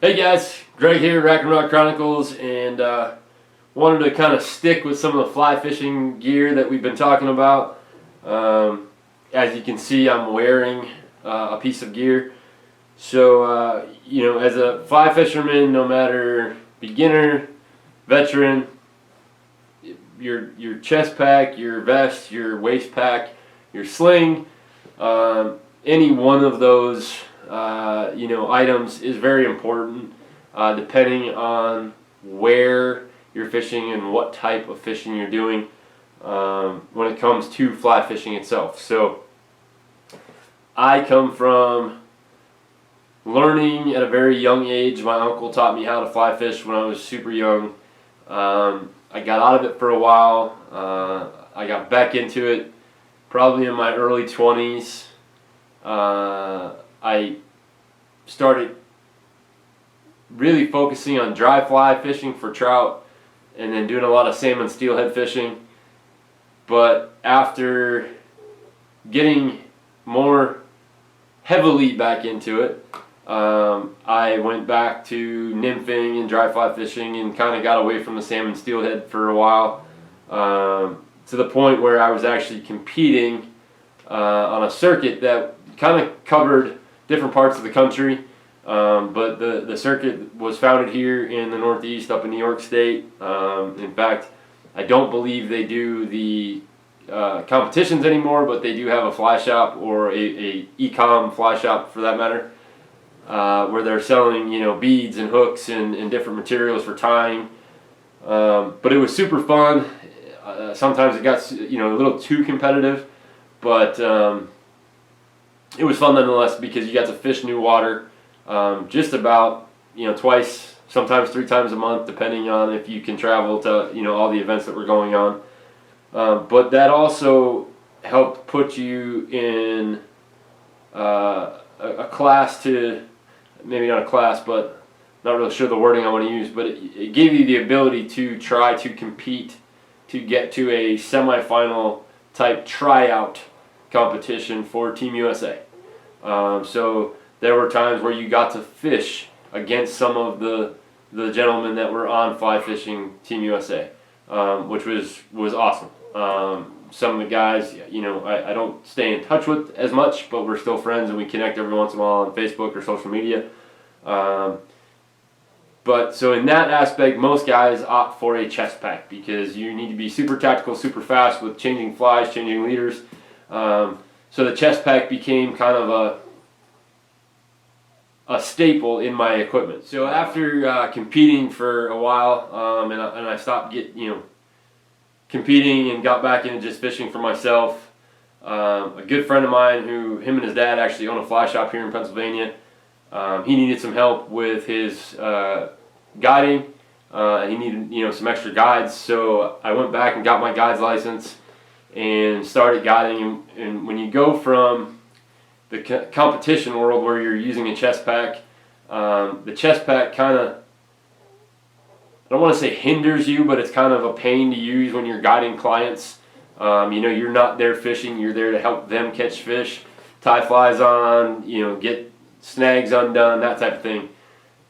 Hey guys, Greg here, Rack and Rod Chronicles, and wanted to kind of stick with some of the fly fishing gear that we've been talking about. As you can see, I'm wearing a piece of gear. So, you know, as a fly fisherman, no matter beginner, veteran, your chest pack, your vest, your waist pack, your sling, any one of those items is very important depending on where you're fishing and what type of fishing you're doing when it comes to fly fishing itself. So I come from learning at a very young age. My uncle taught me how to fly fish when I was super young. I got out of it for a while. I got back into it probably in my early 20s. I started really focusing on dry fly fishing for trout and then doing a lot of salmon steelhead fishing. But after getting more heavily back into it, I went back to nymphing and dry fly fishing and kind of got away from the salmon steelhead for a while, to the point where I was actually competing on a circuit that kind of covered different parts of the country, but the circuit was founded here in the Northeast, up in New York State. In fact, I don't believe they do the competitions anymore, but they do have a fly shop, or a e-com fly shop for that matter, where they're selling, you know, beads and hooks and different materials for tying. But it was super fun. Sometimes it got, you know, a little too competitive, but it was fun nonetheless, because you got to fish new water just about, you know, twice, sometimes 3 times a month, depending on if you can travel to, you know, all the events that were going on. But that also helped put you in a class to, maybe not a class, but not really sure the wording I want to use, but it gave you the ability to try to compete to get to a semifinal type tryout competition for Team USA. So there were times where you got to fish against some of the gentlemen that were on fly fishing Team USA, which was awesome. Some of the guys, you know, I don't stay in touch with as much, but we're still friends and we connect every once in a while on Facebook or social media. But so in that aspect, most guys opt for a chest pack because you need to be super tactical, super fast with changing flies, changing leaders. So the chest pack became kind of a staple in my equipment. So after competing for a while, and I stopped competing and got back into just fishing for myself. A good friend of mine, him and his dad actually own a fly shop here in Pennsylvania. He needed some help with his guiding. He needed, you know, some extra guides, so I went back and got my guide's license and started guiding. And when you go from the competition world where you're using a chest pack, the chest pack kind of, I don't want to say hinders you, but it's kind of a pain to use when you're guiding clients. You know, you're not there fishing, you're there to help them catch fish, tie flies on, you know, get snags undone, that type of thing.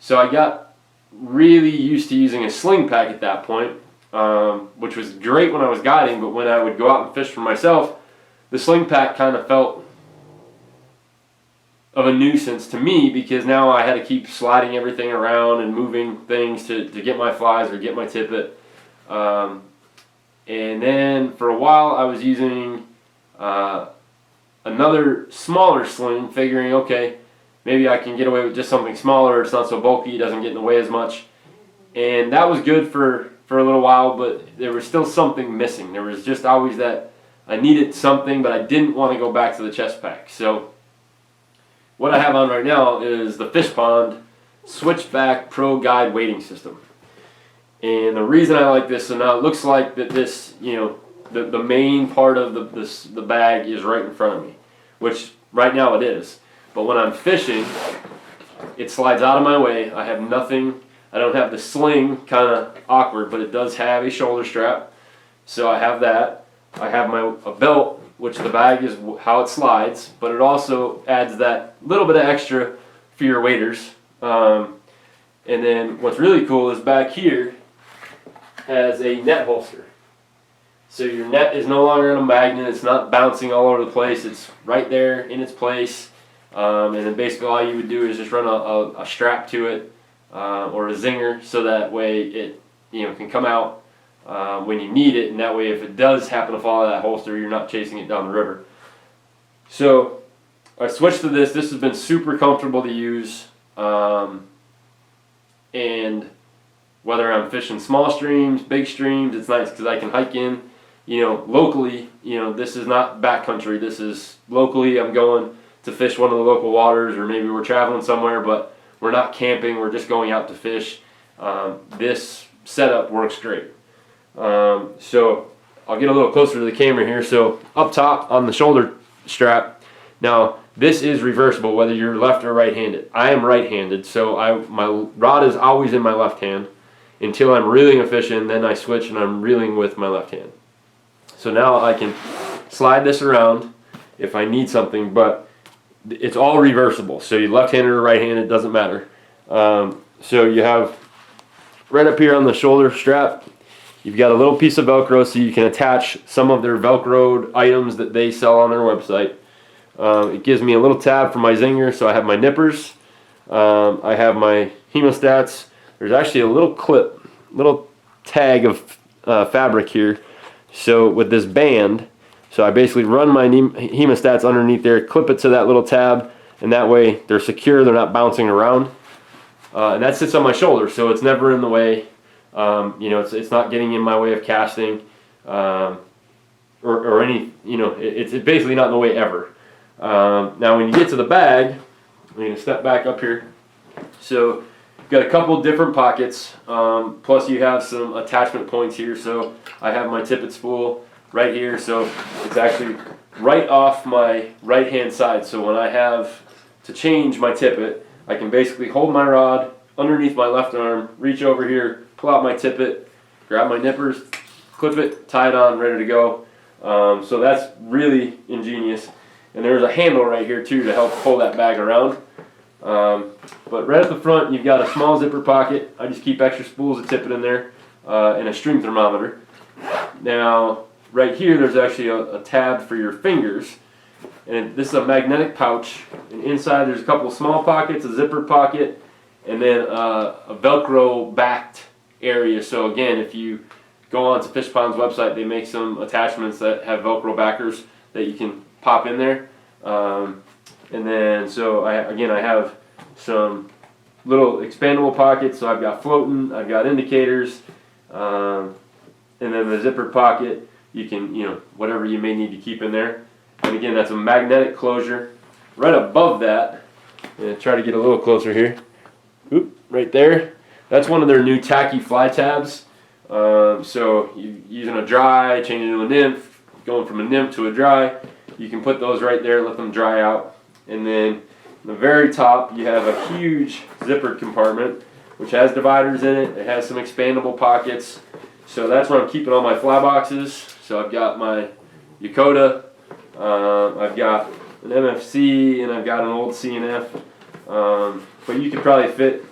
So I got really used to using a sling pack at that point, which was great when I was guiding, but when I would go out and fish for myself, the sling pack kind of felt of a nuisance to me, because now I had to keep sliding everything around and moving things to get my flies or get my tippet. And then for a while I was using another smaller sling, figuring, okay, maybe I can get away with just something smaller, it's not so bulky, it doesn't get in the way as much. And that was good for a little while, but there was still something missing. There was just always that I needed something, but I didn't want to go back to the chest pack. So what I have on right now is the Fishpond Switchback Pro Guide Wading System. And the reason I like this, so now it looks like that this, you know, the main part of the bag is right in front of me, which right now it is. But when I'm fishing, it slides out of my way. I have nothing. I don't have the sling, kind of awkward, but it does have a shoulder strap. So I have that. I have a belt, which the bag is how it slides, but it also adds that little bit of extra for your waders. And then what's really cool is back here has a net holster. So your net is no longer on a magnet, it's not bouncing all over the place, it's right there in its place. And then basically all you would do is just run a strap to it or a zinger, so that way it can come out when you need it, and that way if it does happen to fall out of that holster, you're not chasing it down the river. So I switched to this. This has been super comfortable to use, and whether I'm fishing small streams, big streams, it's nice because I can hike in, locally. This is not backcountry. This is locally. I'm going to fish one of the local waters, or maybe we're traveling somewhere, but we're not camping. We're just going out to fish. This setup works great. So I'll get a little closer to the camera here. So up top on the shoulder strap, now this is reversible whether you're left or right-handed. I am right-handed, so my rod is always in my left hand until I'm reeling a fish in, then I switch and I'm reeling with my left hand. So now I can slide this around if I need something, but it's all reversible. So you're left-handed or right-handed, doesn't matter. So you have right up here on the shoulder strap, you've got a little piece of Velcro so you can attach some of their Velcroed items that they sell on their website. It gives me a little tab for my zinger, so I have my nippers, I have my hemostats. There's actually a little clip, little tag of fabric here. So with this band, so I basically run my hemostats underneath there, clip it to that little tab, and that way they're secure, they're not bouncing around. And that sits on my shoulder, so it's never in the way. It's not getting in my way of casting, or any, it's basically not in the way ever. Now when you get to the bag, I'm going to step back up here. So you've got a couple different pockets, plus you have some attachment points here. So I have my tippet spool right here, so it's actually right off my right hand side. So when I have to change my tippet, I can basically hold my rod underneath my left arm, reach over here, pull out my tippet, grab my nippers, clip it, tie it on, ready to go. So that's really ingenious. And there's a handle right here too to help pull that bag around. But right at the front, you've got a small zipper pocket. I just keep extra spools of tippet in there, and a string thermometer. Now, right here, there's actually a tab for your fingers. And this is a magnetic pouch. And inside, there's a couple of small pockets, a zipper pocket, and then a Velcro backed area. So again, if you go on to Fishpond's website, they make some attachments that have Velcro backers that you can pop in there. And then, so I have some little expandable pockets. So I've got floating, I've got indicators, and then the zipper pocket, you can, whatever you may need to keep in there. And again, that's a magnetic closure. Right above that, I'm going to try to get a little closer here. Oop, right there. That's one of their new Tacky Fly tabs. So you using a dry, changing to a nymph, going from a nymph to a dry, you can put those right there, let them dry out. And then in the very top, you have a huge zippered compartment, which has dividers in it. It has some expandable pockets. So that's where I'm keeping all my fly boxes. So I've got my Yokota, I've got an MFC, and I've got an old C&F. But you could probably fit,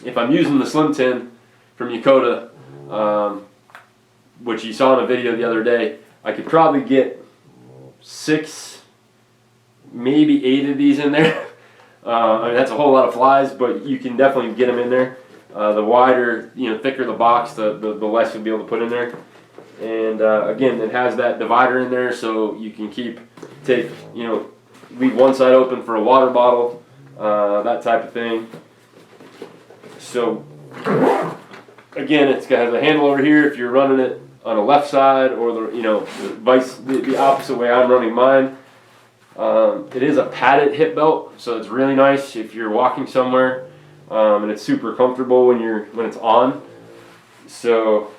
if I'm using the Slim Tin from Yokota, which you saw in a video the other day, I could probably get 6, maybe 8 of these in there. I mean, that's a whole lot of flies, but you can definitely get them in there. The wider, thicker the box, the less you'll be able to put in there. And again, it has that divider in there, so you can leave one side open for a water bottle, that type of thing. So again, it's got a handle over here if you're running it on the left side, or the opposite way I'm running mine. It is a padded hip belt, so it's really nice if you're walking somewhere, and it's super comfortable when it's on. So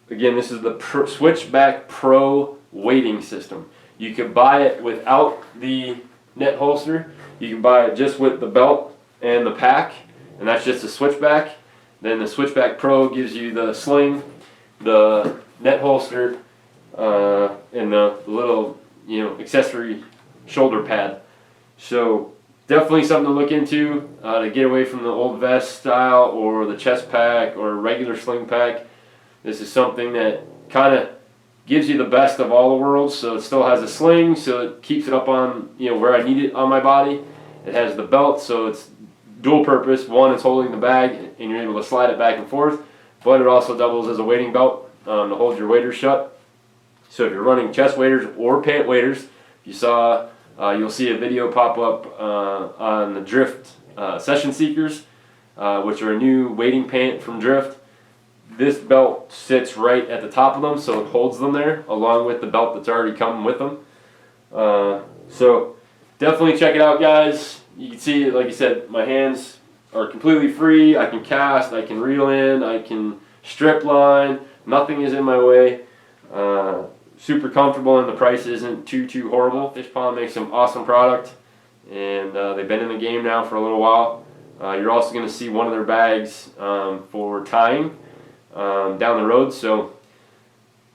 again, this is the Switchback Pro Wading System. You can buy it without the net holster. You can buy it just with the belt and the pack, and that's just a switchback. Then the Switchback Pro gives you the sling, the net holster, and the little accessory shoulder pad. So definitely something to look into to get away from the old vest style or the chest pack or regular sling pack. This is something that kind of gives you the best of all the worlds. So it still has a sling, so it keeps it up on, you know, where I need it on my body. It has the belt, so it's dual purpose. One, it's holding the bag and you're able to slide it back and forth, but it also doubles as a wading belt to hold your waders shut. So if you're running chest waders or pant waders, you saw, you'll see a video pop up on the Drift Session Seekers, which are a new wading pant from Drift. This belt sits right at the top of them, so it holds them there, along with the belt that's already coming with them. So definitely check it out, guys. You can see, like I said, my hands are completely free. I can cast, I can reel in, I can strip line. Nothing is in my way. Super comfortable, and the price isn't too horrible. Fishpond makes some awesome product, and they've been in the game now for a little while. You're also going to see one of their bags for tying down the road. So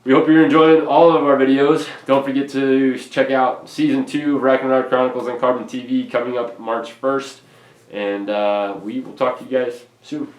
we hope you're enjoying all of our videos. Don't forget to check out Season 2 of Rack and Rod Chronicles on Carbon TV coming up March 1st. And we will talk to you guys soon.